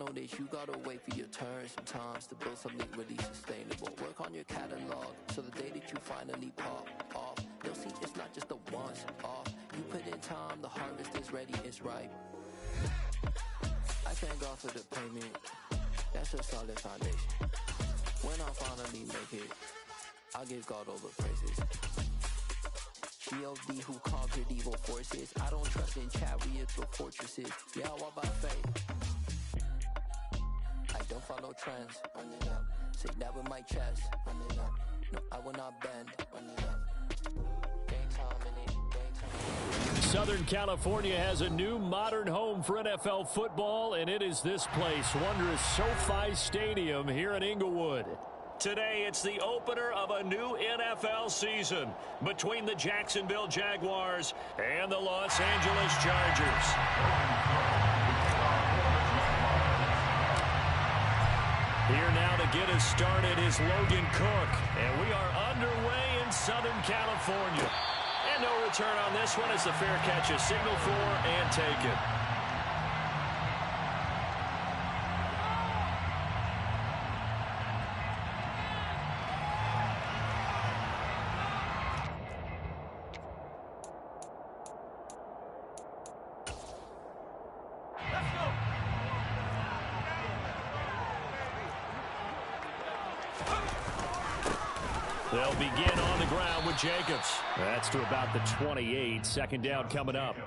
know that you gotta wait for your turn sometimes to build something really sustainable. Work on your catalog, so the day that you finally pop off, you'll see it's not just a once off. You put in time, the harvest is ready, it's ripe. I thank God for the payment, that's a solid foundation. When I finally make it, I'll give God all the praises. G.O.D. who conquered evil forces. I don't trust in chariots or fortresses. Yeah, I walk by faith. I don't follow trends. Run it up. Say that with my chest. Run it up. No, I will not bend. Run it up. Daytime in it. Daytime. Southern California has a new modern home for NFL football, and it is this place, wondrous SoFi Stadium here in Inglewood. Today, it's the opener of a new NFL season between the Jacksonville Jaguars and the Los Angeles Chargers. Here now to get us started is Logan Cook, and we are underway in Southern California. And no return on this one as the fair catch is signaled for and taken. They'll begin on the ground with Jacobs. That's to about the 28. Second down coming up.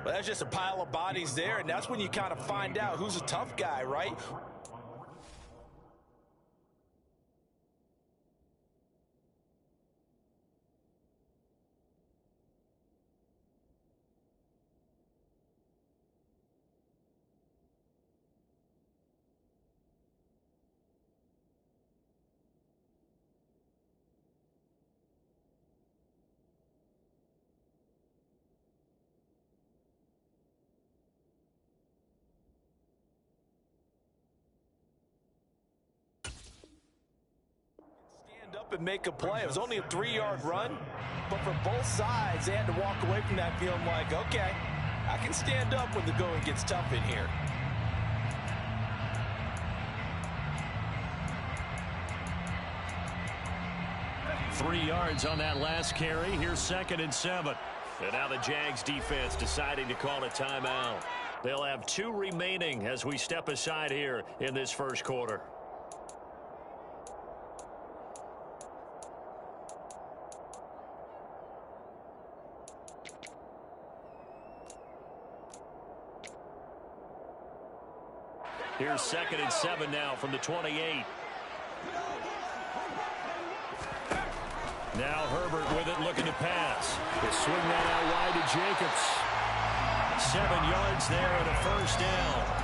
Well, that's just a pile of bodies there, and that's when you kind of find out who's a tough guy, right? Up and make a play. It was only a 3-yard run, but for both sides, they had to walk away from that feeling like, okay, I can stand up when the going gets tough in here. Three yards on that last carry. Here's 2nd and 7. And now the Jags defense deciding to call a timeout. They'll have 2 remaining as we step aside here in this first quarter. Here's 2nd and 7 now from the 28. Now Herbert with it, looking to pass. They swing that out wide to Jacobs. 7 yards there and a first down.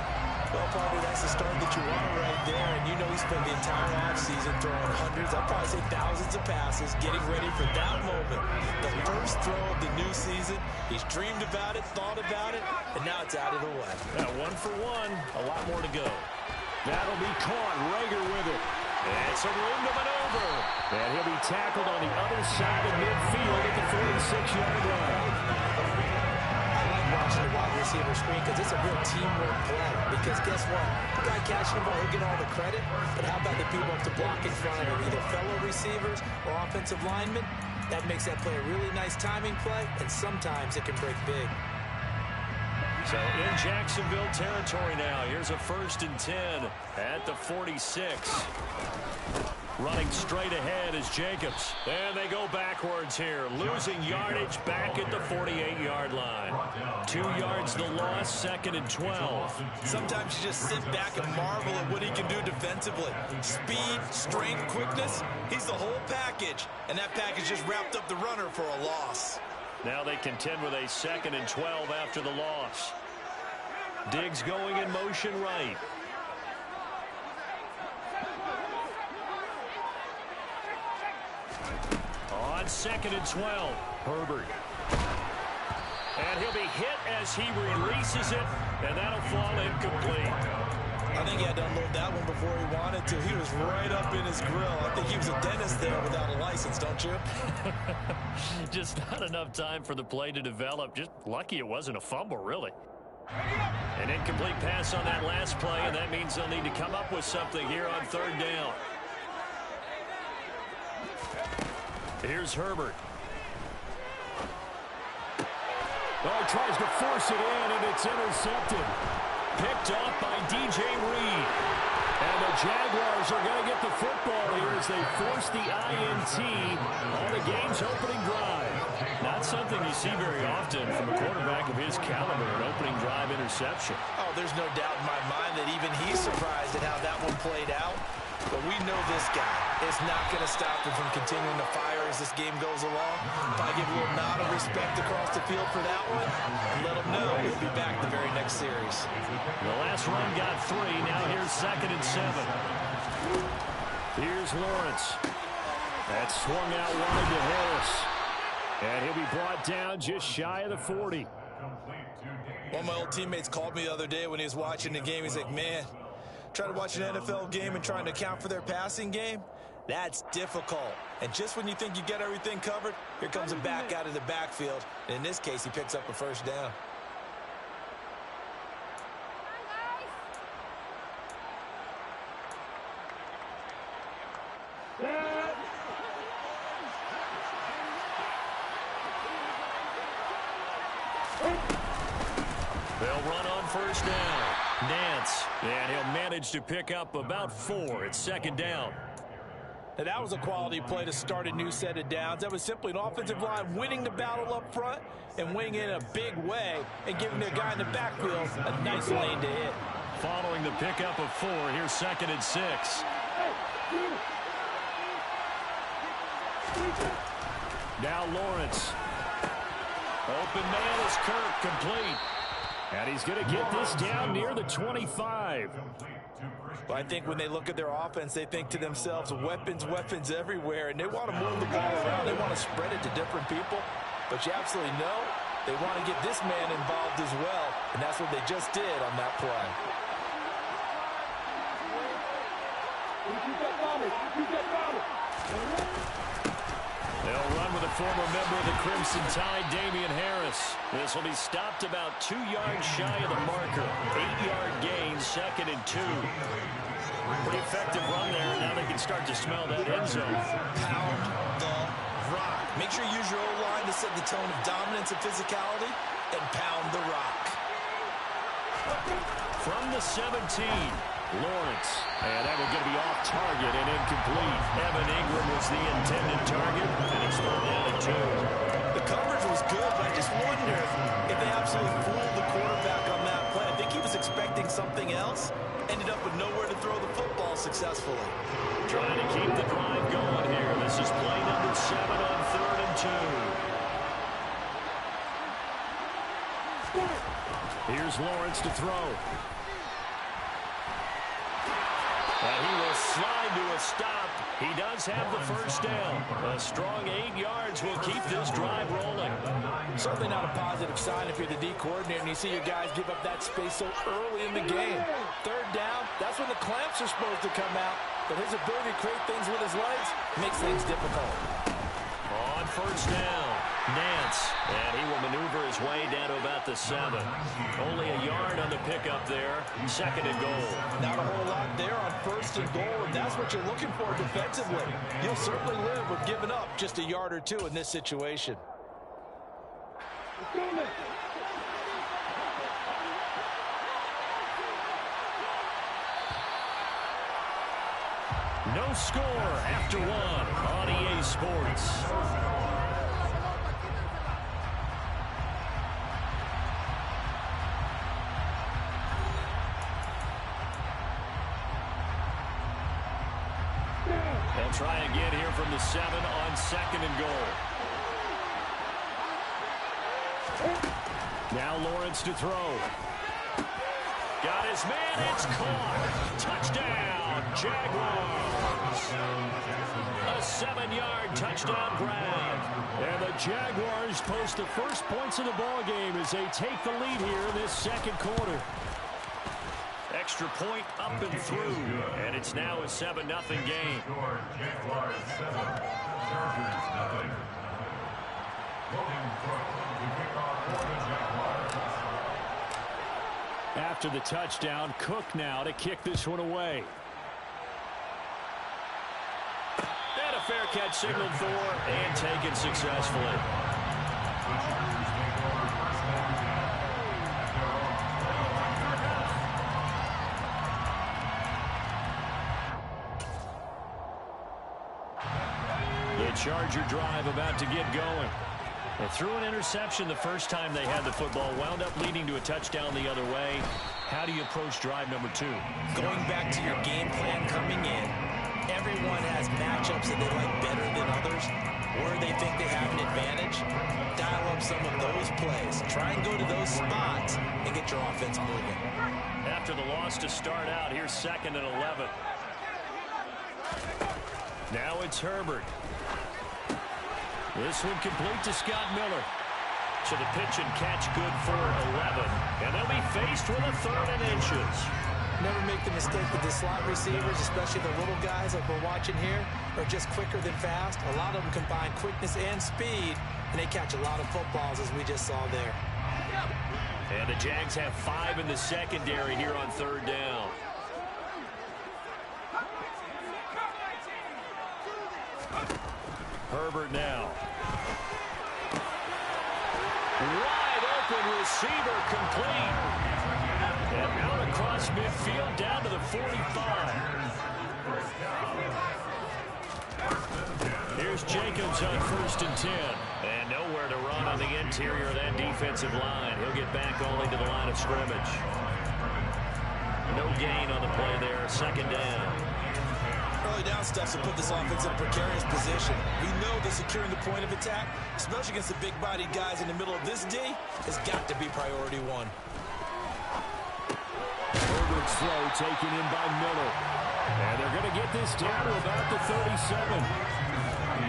Well, probably that's the start that you want right there. And you know he spent the entire offseason throwing hundreds, I'd probably say thousands of passes, getting ready for that moment. The first throw of the new season. He's dreamed about it, thought about it, and now it's out of the way. Yeah, 1 for 1. A lot more to go. That'll be caught. Rager with it. And some room to maneuver. And he'll be tackled on the other side of midfield at the 46-yard line. Watching the wide receiver screen because it's a real teamwork play. Because guess what? The guy catching the ball, he'll get all the credit. But how about the people up to block in front of him, either fellow receivers or offensive linemen? That makes that play a really nice timing play, and sometimes it can break big. So in Jacksonville territory now. Here's a 1st and 10 at the 46. Running straight ahead is Jacobs. And they go backwards here. Losing yardage back at the 48-yard line. 2 yards the loss, 2nd and 12. Sometimes you just sit back and marvel at what he can do defensively. Speed, strength, quickness. He's the whole package. And that package just wrapped up the runner for a loss. Now they contend with a 2nd and 12 after the loss. Diggs going in motion right. On 2nd and 12, Herbert. And he'll be hit as he releases it, and that'll fall incomplete. I think he had to unload that one before he wanted to. He was right up in his grill. I think he was a dentist there without a license, don't you? Just not enough time for the play to develop. Just lucky it wasn't a fumble, really. An incomplete pass on that last play, and that means they'll need to come up with something here on third down. Here's Herbert. Oh, tries to force it in, and it's intercepted. Picked off by DJ Reed. And the Jaguars are going to get the football here as they force the INT on the game's opening drive. Not something you see very often from a quarterback of his caliber, an opening drive interception. Oh, there's no doubt in my mind that even he's surprised at how that one played out. But we know this guy is not going to stop him from continuing to fire as this game goes along. If I give a little nod of respect across the field for that one, and let him know he'll be back the very next series. The last run got 3. Now here's 2nd and 7. Here's Lawrence. That's swung out wide to Harris. And he'll be brought down just shy of the 40. One of my old teammates called me the other day when he was watching the game. He's like, man, trying to watch an NFL game and trying to account for their passing game, that's difficult. And just when you think you get everything covered, here comes a back out of the backfield. And in this case, he picks up a first down. They'll run on first down. Nance, and he'll manage to pick up about 4. It's 2nd down. Now, that was a quality play to start a new set of downs. That was simply an offensive line winning the battle up front and winning in a big way and giving their guy in the backfield a nice lane to hit. Following the pickup of 4, here's 2nd and 6. Now Lawrence. Open man is Kirk, complete. And he's going to get this down near the 25. But I think when they look at their offense, they think to themselves, weapons, weapons everywhere, and they want to move the ball around. They want to spread it to different people. But you absolutely know they want to get this man involved as well, and that's what they just did on that play. They'll run with a former member of the Crimson Tide, Damian Harris. This will be stopped about 2 yards shy of the marker. 8-yard gain, 2nd and 2. Pretty effective run there. Now they can start to smell that end zone. Pound the rock. Make sure you use your O-line to set the tone of dominance and physicality, and pound the rock. From the 17, Lawrence. And that was going to be off target and incomplete. Evan Ingram was the intended target, and it's thrown down at 2. The coverage was good, but I just wonder if they absolutely fooled the quarterback on that play. I think he was expecting something else. Ended up with nowhere to throw the football successfully. Trying to keep the drive going here. This is play number 7 on 3rd and 2. Here's Lawrence to throw. And he will slide to a stop. He does have the first down. A strong 8 yards will keep this drive rolling. Certainly not a positive sign if you're the D coordinator and you see your guys give up that space so early in the game. 3rd down, that's when the clamps are supposed to come out. But his ability to create things with his legs makes things difficult. On first down, Nance. And he will maneuver his way down to about the 7. Only a yard on the pickup there. 2nd and goal. Not a whole lot there on 1st and goal, and that's what you're looking for defensively. You'll certainly live with giving up just a yard or 2 in this situation. No score after 1 on EA Sports. They'll try again here from the 7 on 2nd and goal. Now Lawrence to throw. Got his man, it's caught. Touchdown, Jaguars. A 7-yard touchdown grab. And the Jaguars post the first points of the ball game as they take the lead here in this 2nd quarter. Extra point up and through, and it's now a 7-0 game. After the touchdown, Cook now to kick this one away. And a fair catch signaled for and taken successfully. The Charger drive about to get going. They threw an interception the first time they had the football, wound up leading to a touchdown the other way. How do you approach drive number 2? Going back to your game plan coming in, everyone has matchups that they like better than others, where they think they have an advantage. Dial up some of those plays. Try and go to those spots and get your offense moving. After the loss to start out, here's 2nd and 11. Now it's Herbert. This one complete to Scott Miller. So the pitch and catch good for 11. And they'll be faced with a 3rd and inches. Never make the mistake that the slot receivers, especially the little guys like we're watching here, are just quicker than fast. A lot of them combine quickness and speed, and they catch a lot of footballs, as we just saw there. And the Jags have 5 in the secondary here on 3rd down. Herbert now. Wide open receiver complete. And out across midfield down to the 45. Here's Jacobs on 1st and 10. And nowhere to run on the interior of that defensive line. He'll get back only to the line of scrimmage. No gain on the play there. 2nd down. Early down stuff to put this offense in a precarious position. We know that securing the point of attack, especially against the big-bodied guys in the middle of this D, has got to be priority 1. Herbert's throw taken in by Miller. And they're going to get this down to about the 37.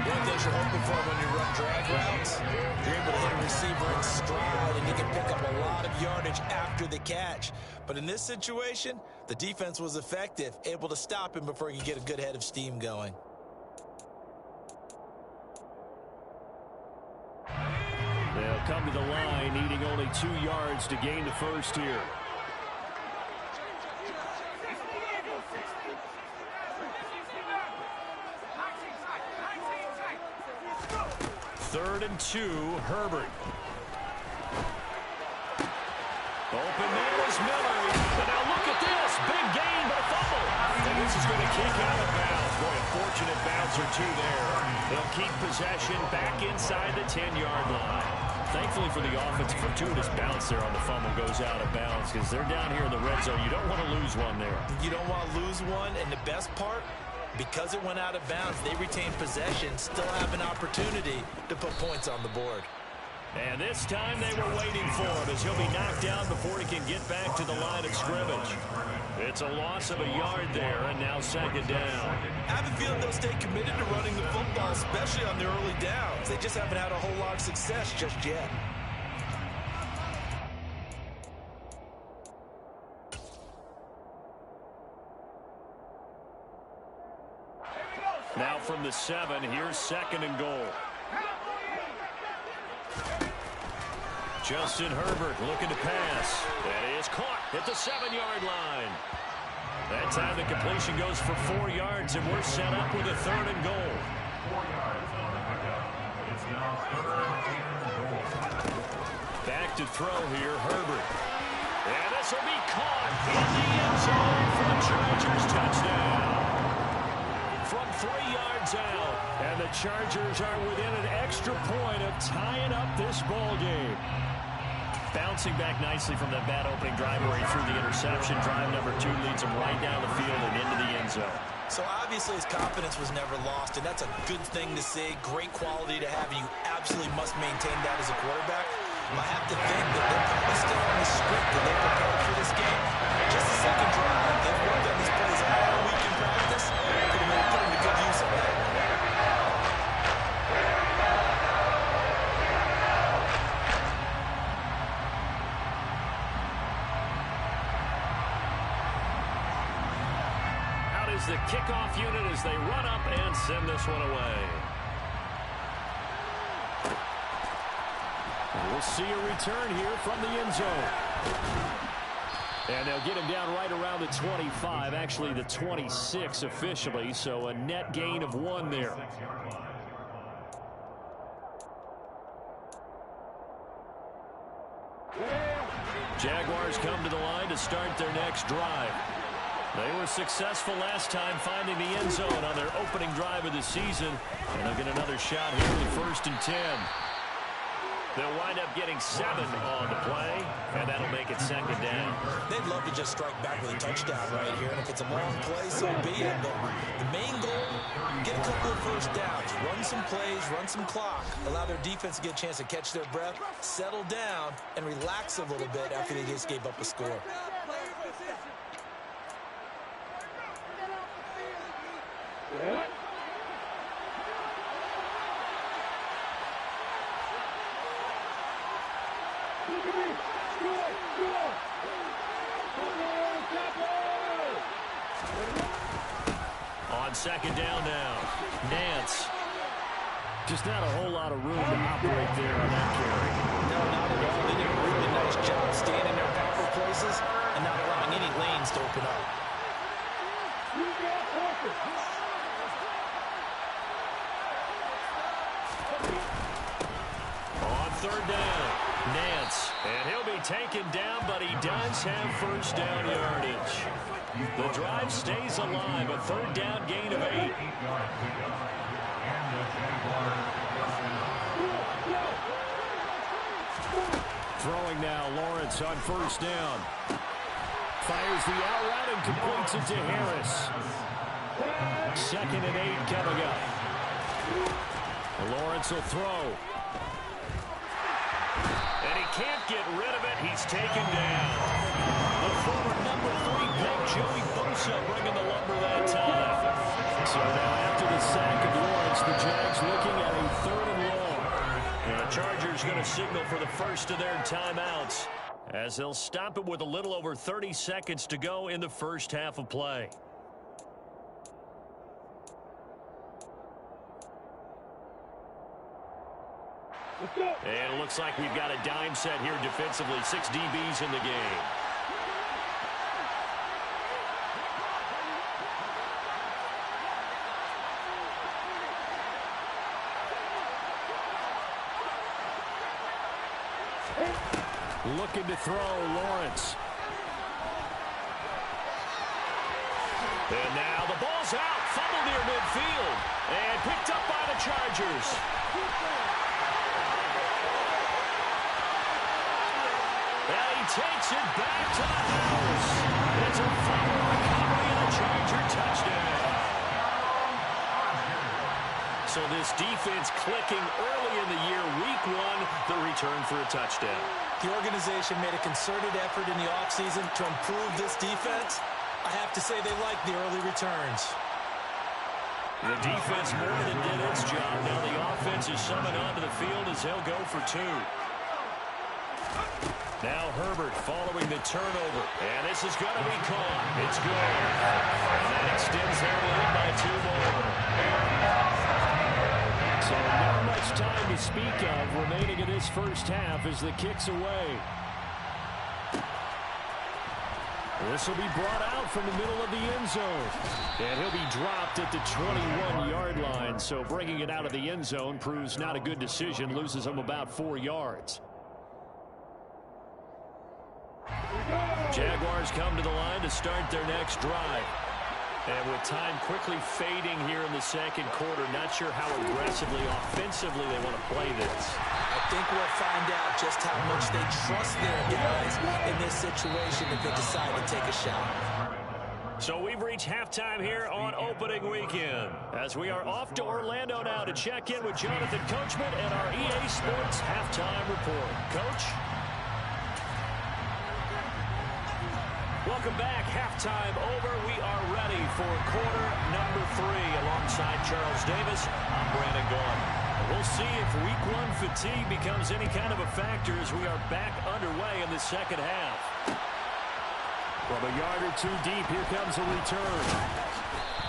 One thing you're hoping for when you run drag routes, you're able to hit a receiver in stride, and you can pick up a lot of yardage after the catch. But in this situation, the defense was effective, able to stop him before he could get a good head of steam going. They'll come to the line, needing only 2 yards to gain the first here. Third and 2, Herbert. Open man is Miller. And now look at this. Big gain, but a fumble. And this is going to kick out of bounds. Boy, a fortunate bounce or 2 there. They'll keep possession back inside the 10-yard line. Thankfully for the offense, a fortuitous bounce there on the fumble goes out of bounds because they're down here in the red zone. You don't want to lose one there. You don't want to lose one, and the best part, because it went out of bounds, they retained possession, still have an opportunity to put points on the board. And this time they were waiting for him as he'll be knocked down before he can get back to the line of scrimmage. It's a loss of a yard there, and now 2nd down. I have a feeling they'll stay committed to running the football, especially on their early downs. They just haven't had a whole lot of success just yet. Now from the 7, here's 2nd and goal. Justin Herbert looking to pass. That is caught at the 7-yard line. That time the completion goes for 4 yards, and we're set up with a 3rd and goal. Back to throw here, Herbert. And this will be caught in the end zone for the Chargers touchdown. From 3 yards out, and the Chargers are within an extra point of tying up this ball game. Bouncing back nicely from that bad opening drive where he threw the interception. Drive number 2 leads him right down the field and into the end zone. So obviously his confidence was never lost, and that's a good thing to see. Great quality to have, and you absolutely must maintain that as a quarterback. I have to think that they're probably still on the script that they prepared for this game. Just a second drive. They've worked on these plays all week in practice. Could have put them to good use of that. Out is the kickoff unit as they run up and send this one away. We'll see a return here from the end zone. And they'll get him down right around the 25, actually the 26 officially, so a net gain of 1 there. Jaguars come to the line to start their next drive. They were successful last time finding the end zone on their opening drive of the season, and they'll get another shot here in the 1st and 10. They'll wind up getting 7 on the play, and that'll make it 2nd down. They'd love to just strike back with a touchdown right here, and if it's a long play, so be it. But the main goal, get a couple of first downs, run some plays, run some clock, allow their defense to get a chance to catch their breath, settle down, and relax a little bit after they just gave up a score. On 2nd down now, Nance. Just not a whole lot of room to operate there on that carry. No, not at all. They did a really nice job staying in their proper places and not allowing any lanes to open up. On 3rd down, Nance. And he'll be taken down, but he does have first down yardage. The drive stays alive, a 3rd down gain of 8. Throwing now, Lawrence on 1st down. Fires the out route and completes it to Harris. 2nd and 8 coming up. Lawrence will throw. And he can't get rid of it. He's taken down. The former number 3 pick, Joey Bosa, bringing the lumber that time. So now after the sack of Lawrence, the Jags looking at a 3rd and long. And the Chargers going to signal for the first of their timeouts as they'll stop it with a little over 30 seconds to go in the first half of play. And it looks like we've got a dime set here defensively. 6 DBs in the game. Looking to throw, Lawrence. And now the ball's out. Fumble near midfield. And picked up by the Chargers. And he takes it back to the house. It's a fumble recovery and a Charger touchdown. So this defense clicking early in the year, week 1, the return for a touchdown. The organization made a concerted effort in the offseason to improve this defense. I have to say they like the early returns. The defense more than did its job. Now the offense is summoned onto the field as they'll go for 2. Now Herbert following the turnover. And this is going to be caught. It's good. And that extends their lead by 2 more. So not much time to speak of remaining in this first half as the kick's away. This will be brought out from the middle of the end zone. And he'll be dropped at the 21-yard line. So bringing it out of the end zone proves not a good decision. Loses him about 4 yards. Jaguars come to the line to start their next drive. And with time quickly fading here in the 2nd quarter, not sure how aggressively, offensively they want to play this. I think we'll find out just how much they trust their guys in this situation if they decide to take a shot. So we've reached halftime here on opening weekend as we are off to Orlando now to check in with Jonathan Coachman and our EA Sports halftime report. Coach? Welcome back. Halftime over. We are ready for quarter number 3. Alongside Charles Davis, I'm Brandon Gaughan. We'll see if week 1 fatigue becomes any kind of a factor as we are back underway in the second half. From a yard or 2 deep, here comes a return.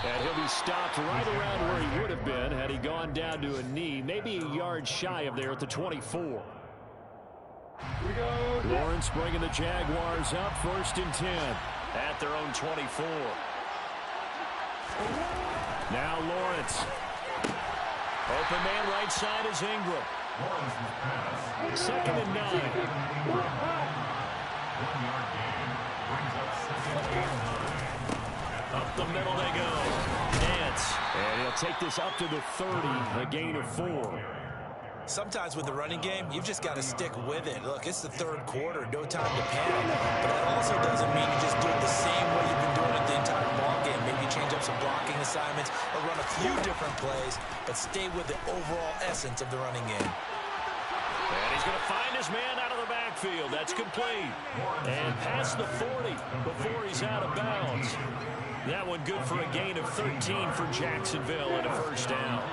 And he'll be stopped right around where he would have been had he gone down to a knee, maybe a yard shy of there at the 24. Lawrence bringing the Jaguars up, 1st and 10. At their own 24. Now Lawrence. Open man right side is Ingram. 2nd and 9. Up the middle they go. Dance. And he'll take this up to the 30, a gain of 4. Sometimes with the running game, you've just got to stick with it. Look, it's the 3rd quarter, no time to panic. But that also doesn't mean you just do it the same way you've been doing it the entire ball game. Maybe change up some blocking assignments or run a few different plays, but stay with the overall essence of the running game. And he's going to find his man out of the backfield. That's complete. And past the 40 before he's out of bounds. That one good for a gain of 13 for Jacksonville and a 1st down.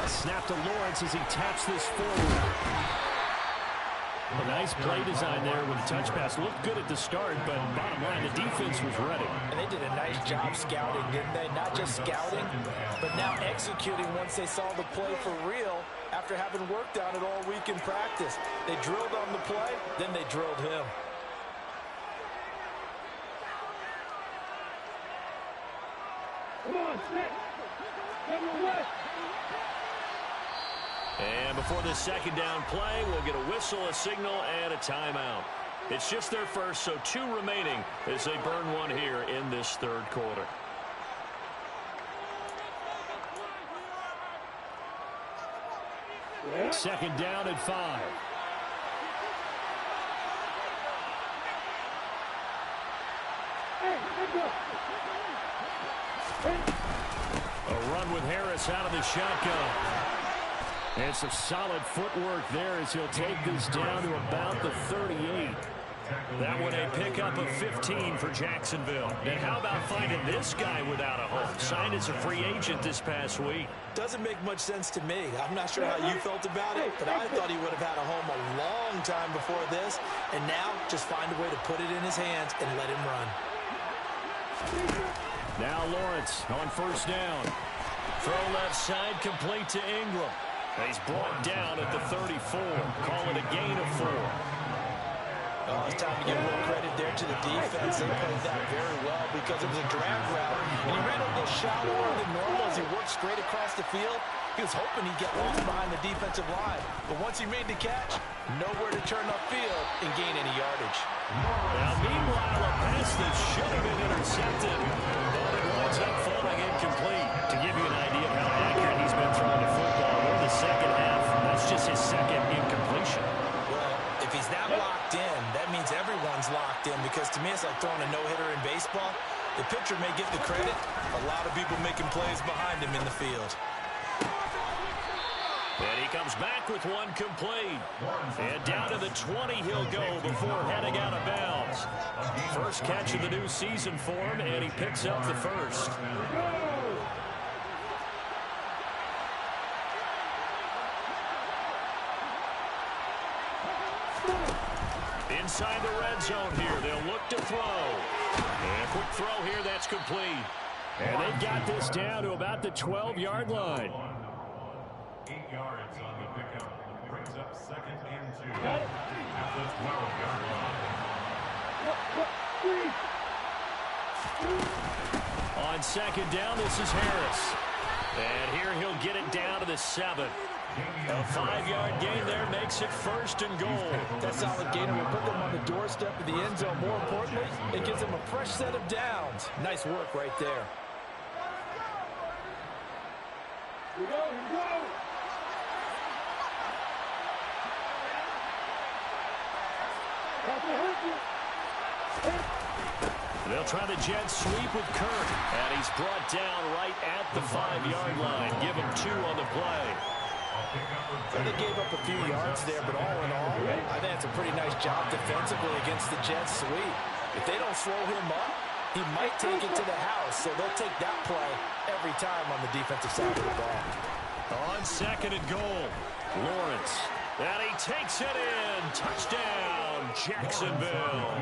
A snap to Lawrence as he taps this forward. A nice play design there with a touch pass. Looked good at the start, but bottom line, the defense was ready. And they did a nice job scouting, didn't they? Not just scouting, but now executing once they saw the play for real after having worked on it all week in practice. They drilled on the play, then they drilled him. Come on, snap. Number 1. And before this 2nd down play, we'll get a whistle, a signal, and a timeout. It's just their first, so 2 remaining as they burn one here in this 3rd quarter. Second down at 5. A run with Harris out of the shotgun. And some solid footwork there as he'll take this down to about the 38. That one a pickup of 15 for Jacksonville. And how about finding this guy without a home? Signed as a free agent this past week. Doesn't make much sense to me. I'm not sure how you felt about it, but I thought he would have had a home a long time before this. And now, just find a way to put it in his hands and let him run. Now Lawrence on 1st down. Throw left side complete to Ingram. And he's brought down at the 34. Call it a gain of 4. Oh, it's time to give a little credit there to the defense. They played that very well because it was a drag route. And he ran a little shallower than normal as he worked straight across the field. He was hoping he'd get lost behind the defensive line. But once he made the catch, nowhere to turn upfield and gain any yardage. Now, meanwhile, a pass that should have been intercepted. But it winds up falling incomplete. To give you an idea of how accurate he's been throwing the football in the 2nd half, that's just his 2nd incompletion. Well, if he's that locked in, that means everyone's locked in, because to me it's like throwing a no-hitter in baseball. The pitcher may get the credit, a lot of people making plays behind him in the field. And he comes back with one complete. And down to the 20 he'll go before heading out of bounds. First catch of the new season for him, and he picks up the 1st. Inside the red zone here, they'll look to throw. And a quick throw here, that's complete. And they've got this down to about the 12-yard line. 8 yards on the pickup. Brings up 2nd and 2 at the 12-yard line. On 2nd down, this is Harris. And here he'll get it down to the 7. A 5-yard gain there makes it 1st and goal. That solid gainer will put them on the doorstep of the end zone. More importantly, it gives them a fresh set of downs. Nice work right there. Here we go, here we go. They'll try the jet sweep with Kirk. And he's brought down right at the 5-yard line. Give him 2 on the play. So they gave up a few yards there, but all in all, I think it's a pretty nice job defensively against the jet sweep. If they don't slow him up, he might take it to the house. So they'll take that play every time on the defensive side of the ball. On 2nd and goal, Lawrence. And he takes it in. Touchdown, Jacksonville.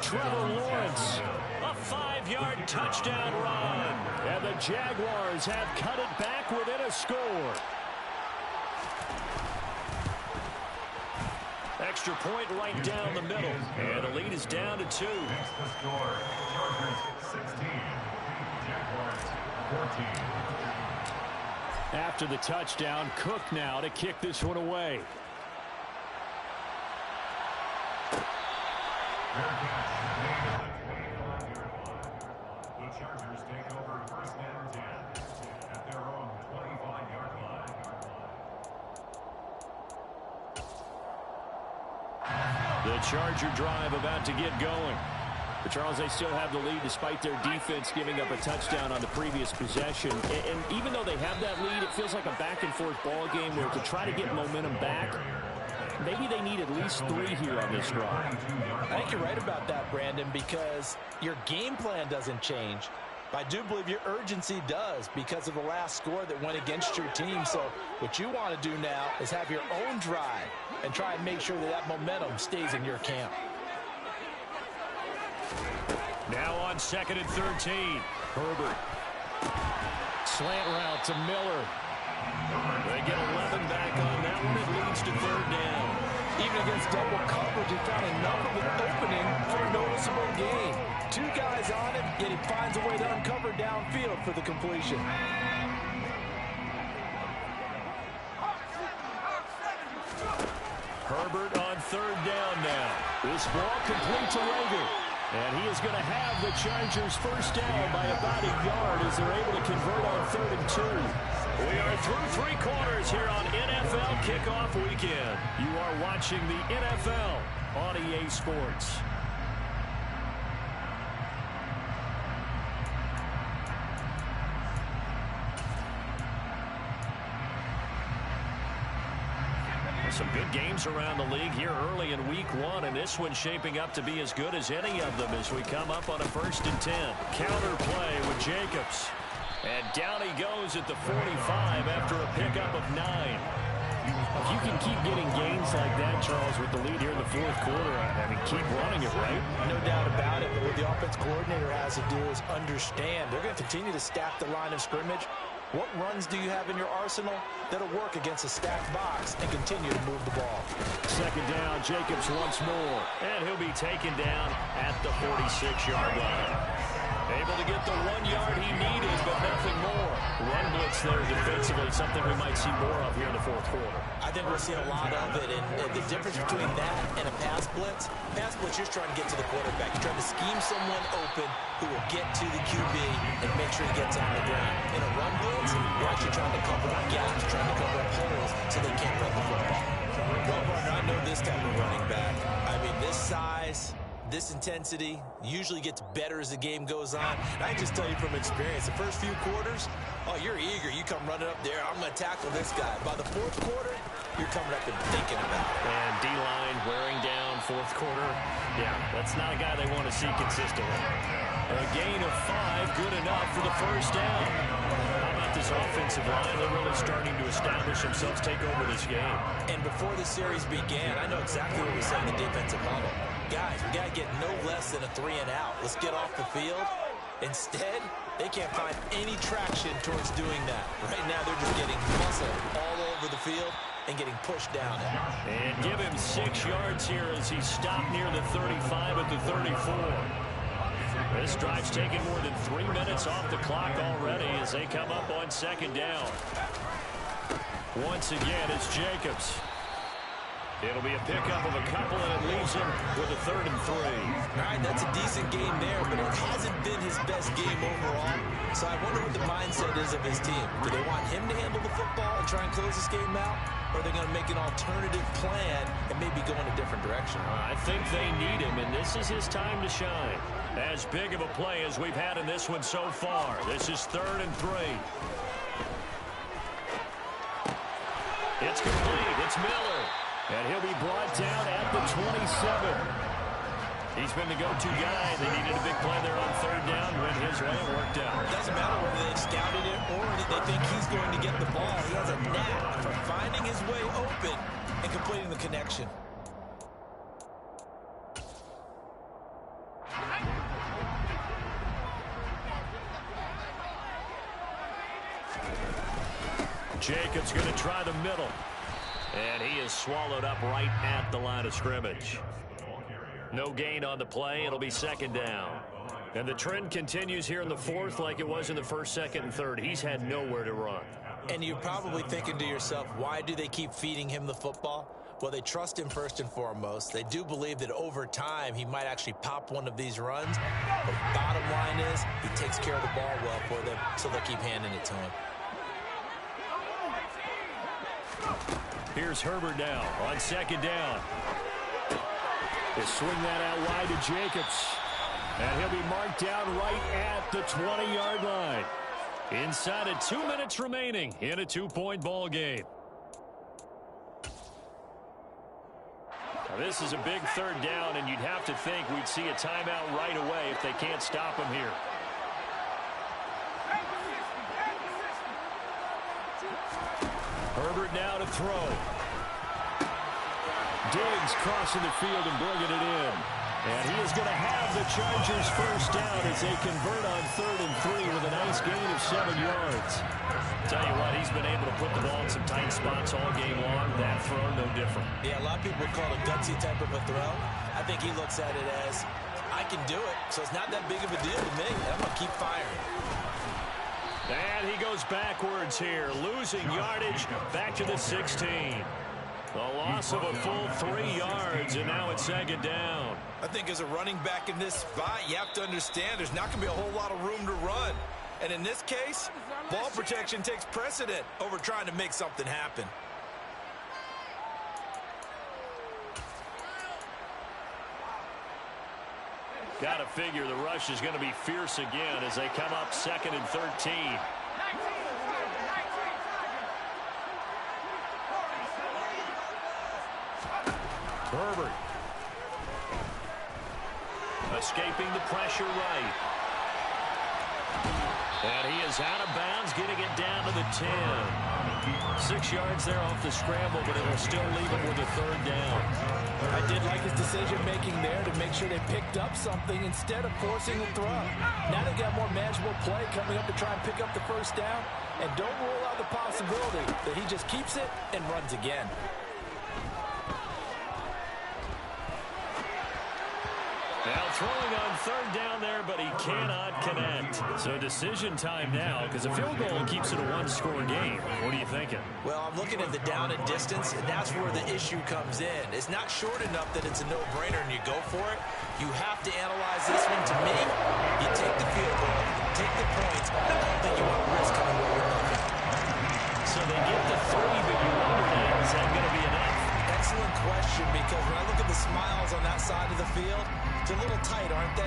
Trevor Lawrence, a 5-yard touchdown run. And the Jaguars have cut it back within a score. Extra point right down the middle. And the lead is down to 2. Next to score, Chargers 16, Jaguars 14. After the touchdown, Cook now to kick this one away. The Chargers take over first and 10 at their own 25-yard line. The Charger drive about to get going. But Charles, they still have the lead despite their defense giving up a touchdown on the previous possession. And even though they have that lead, it feels like a back-and-forth ball game where to try to get momentum back, maybe they need at least 3 here on this drive. I think you're right about that, Brandon, because your game plan doesn't change. I do believe your urgency does because of the last score that went against your team. So what you want to do now is have your own drive and try and make sure that that momentum stays in your camp. Now on 2nd and 13. Herbert. Slant route to Miller. They get 11 back on that one. It leads to 3rd down. Even against double coverage, he found enough of an opening for a noticeable gain. 2 guys on him, yet he finds a way to uncover downfield for the completion. Herbert on 3rd down now. This ball complete to Rager. And he is going to have the Chargers first down by about a yard as they're able to convert on 3rd and 2. We are through 3 quarters here on NFL Kickoff Weekend. You are watching the NFL on EA Sports. Some good games around the league here early in week 1, and this one's shaping up to be as good as any of them as we come up on a 1st and 10. Counter play with Jacobs. And down he goes at the 45 after a pickup of 9. If you can keep getting gains like that, Charles, with the lead here in the 4th quarter, I mean, keep running it, right? No doubt about it. But what the offense coordinator has to do is understand they're going to continue to stack the line of scrimmage. What runs do you have in your arsenal that'll work against a stacked box and continue to move the ball? 2nd down, Jacobs once more. And he'll be taken down at the 46-yard line. Able to get the 1 yard he needed, but nothing more. Run blitz there defensively, something we might see more of here in the 4th quarter. I think we'll see a lot of it, and the difference between that and a pass blitz, you're just trying to get to the quarterback. You're trying to scheme someone open who will get to the QB and make sure he gets on the ground. In a run blitz, you're actually trying to cover up gaps, trying to cover up holes so they can't run the football. Well, partner, I know this type of running back. I mean, this size, this intensity usually gets better as the game goes on. And I can just tell you from experience, the first few quarters, oh, you're eager. You come running up there. I'm going to tackle this guy. By the 4th quarter, you're coming up and thinking about it. And D-line wearing down 4th quarter. Yeah, that's not a guy they want to see consistently. A gain of 5, good enough for the first down. How about this offensive line? They're really starting to establish themselves, take over this game. And before the series began, I know exactly what we said in the defensive huddle. Guys, we got to get no less than a 3 and out. Let's get off the field. Instead, they can't find any traction towards doing that. Right now, they're just getting muscle all over the field and getting pushed down. And give him 6 yards here as he stopped near the 35 at the 34. This drive's taken more than 3 minutes off the clock already as they come up on 2nd down. Once again, it's Jacobs. It'll be a pickup of a couple, and it leaves him with a 3rd and 3. All right, that's a decent game there, but it hasn't been his best game overall. So I wonder what the mindset is of his team. Do they want him to handle the football and try and close this game out? Or are they going to make an alternative plan and maybe go in a different direction? I think they need him, and this is his time to shine. As big of a play as we've had in this one so far. This is 3rd and 3. It's complete. It's Miller. And he'll be brought down at the 27. He's been the go-to guy. They needed a big play there on 3rd down. Went his way and worked out. It doesn't matter whether they've scouted it or that they think he's going to get the ball. He has a knack for finding his way open and completing the connection. Jacobs going to try the middle. And he is swallowed up right at the line of scrimmage. No gain on the play. It'll be second down. And the trend continues here in the fourth like it was in the first, second, and third. He's had nowhere to run. And you're probably thinking to yourself, why do they keep feeding him the football? Well, they trust him first and foremost. They do believe that over time he might actually pop one of these runs. But bottom line is he takes care of the ball well for them, so they'll keep handing it to him. Here's Herbert now on second down. They swing that out wide to Jacobs. And he'll be marked down right at the 20-yard line. Inside of 2 minutes remaining in a 2-point ball game. Now this is a big third down, and you'd have to think we'd see a timeout right away if they can't stop him here. Herbert now to throw. Diggs crossing the field and bringing it in. And he is going to have the Chargers first down as they convert on 3rd and 3 with a nice gain of 7 yards. Tell you what, he's been able to put the ball in some tight spots all game long. That throw, no different. Yeah, a lot of people would call it a gutsy type of a throw. I think he looks at it as, I can do it, so it's not that big of a deal to me. I'm going to keep firing. And he goes backwards here, losing yardage back to the 16. A loss of a full 3 yards, and now it's second down. I think as a running back in this spot, you have to understand there's not going to be a whole lot of room to run. And in this case, ball protection takes precedent over trying to make something happen. Got to figure the rush is going to be fierce again as they come up 2nd and 13. Herbert. Escaping the pressure right. And he is out of bounds, getting it down to the 10. 6 yards there off the scramble, but it'll still leave him with a third down. I did like his decision-making there to make sure they picked up something instead of forcing a throw. Now they've got more manageable play coming up to try and pick up the first down. And don't rule out the possibility that he just keeps it and runs again. Now throwing on third down there, but he cannot connect. So decision time now, because a field goal keeps it a one-score game. What are you thinking? Well, I'm looking at the down and distance, and that's where the issue comes in. It's not short enough that it's a no-brainer and you go for it. You have to analyze this one. To me, you take the field goal, take the points. I don't think you want to risk coming away with nothing. So they get the 3, but you wonder now, is that going to be enough? Excellent question, because when I look at the smiles on that side of the field, it's a little tight, aren't they?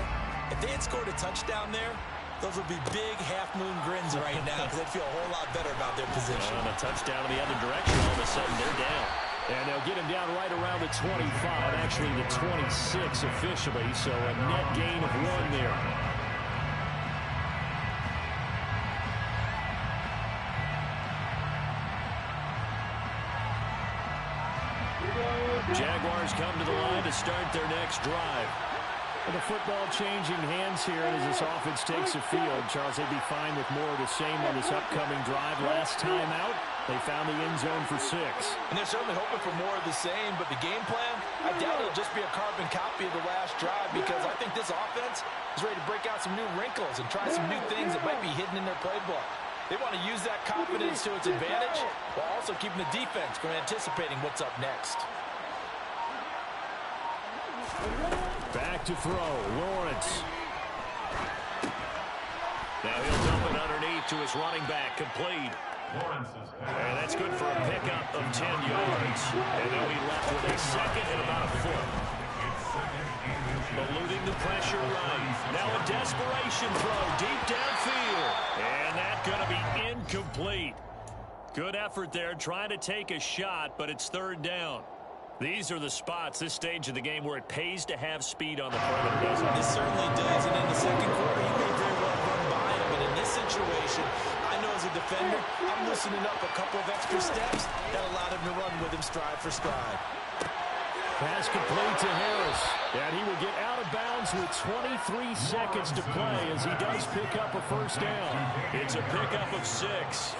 If they had scored a touchdown there, those would be big half-moon grins right now because they'd feel a whole lot better about their position. And a touchdown in the other direction, all of a sudden they're down. And they'll get him down right around the 25, actually the 26 officially, so a net gain of 1 there. Jaguars come to the line to start their next drive. And the football changing hands here as this offense takes the field. Charles, they'd be fine with more of the same on this upcoming drive. Last time out, they found the end zone for 6. And they're certainly hoping for more of the same, but the game plan, I doubt it'll just be a carbon copy of the last drive because I think this offense is ready to break out some new wrinkles and try some new things that might be hidden in their playbook. They want to use that confidence to its advantage while also keeping the defense from anticipating what's up next. Back to throw, Lawrence. Now he'll dump it underneath to his running back, complete. And that's good for a pickup of 10 yards. And they'll be left with a second and about a foot. Eluding the pressure right. Now a desperation throw deep downfield. And that's going to be incomplete. Good effort there, trying to take a shot, but it's third down. These are the spots, this stage of the game, where it pays to have speed on the perimeter, doesn't it? It certainly does, and in the second quarter, he may very well run by him. But in this situation, I know as a defender, I'm loosening up a couple of extra steps that allowed him to run with him stride for stride. Pass complete to Harris. And he will get out of bounds with 23 seconds to play as he does pick up a first down. It's a pickup of 6.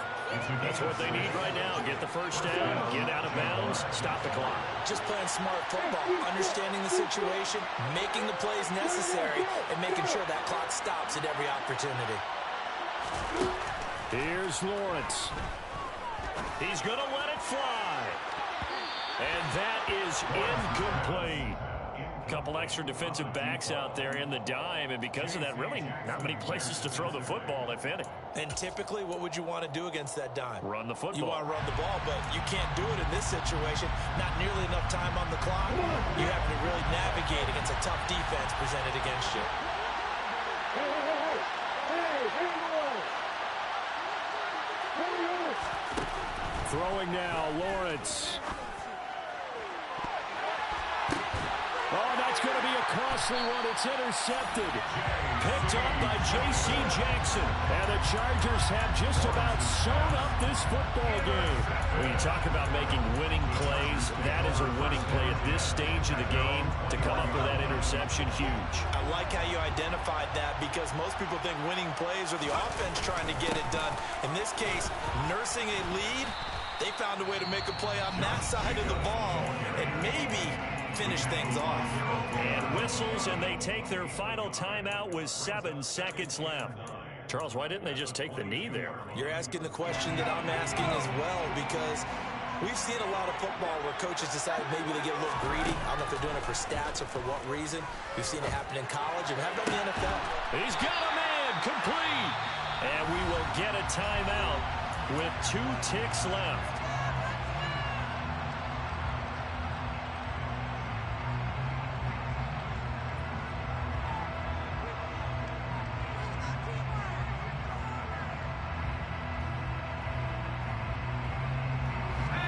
That's what they need right now. Get the first down, get out of bounds, stop the clock. Just playing smart football, understanding the situation, making the plays necessary, and making sure that clock stops at every opportunity. Here's Lawrence. He's going to let it fly. And that is incomplete. A couple extra defensive backs out there in the dime, and because of that, really not many places to throw the football, if any. And typically, what would you want to do against that dime? Run the football. You want to run the ball, but you can't do it in this situation. Not nearly enough time on the clock. You have to really navigate against a tough defense presented against you. Throwing now, Lawrence. Oh, that's going to be a costly one. It's intercepted. Picked up by J.C. Jackson. And the Chargers have just about sewn up this football game. When you talk about making winning plays, that is a winning play at this stage of the game. To come up with that interception, huge. I like how you identified that because most people think winning plays are the offense trying to get it done. In this case, nursing a lead, they found a way to make a play on that side of the ball and maybe finish things off. And whistles, and they take their final timeout with 7 seconds left. Charles, why didn't they just take the knee there? You're asking the question that I'm asking as well, because we've seen a lot of football where coaches decide maybe they get a little greedy. I don't know if they're doing it for stats or for what reason. We've seen it happen in college, and how about the NFL? He's got a man, complete. And we will get a timeout with 2 ticks left.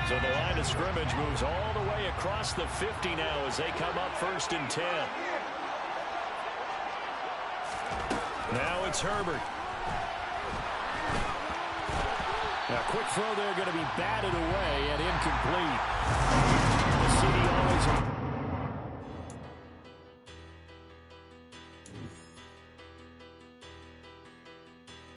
So the line of scrimmage moves all the way across the 50 now as they come up 1st and 10. Now it's Herbert. Now, quick throw there going to be batted away and incomplete. The CD always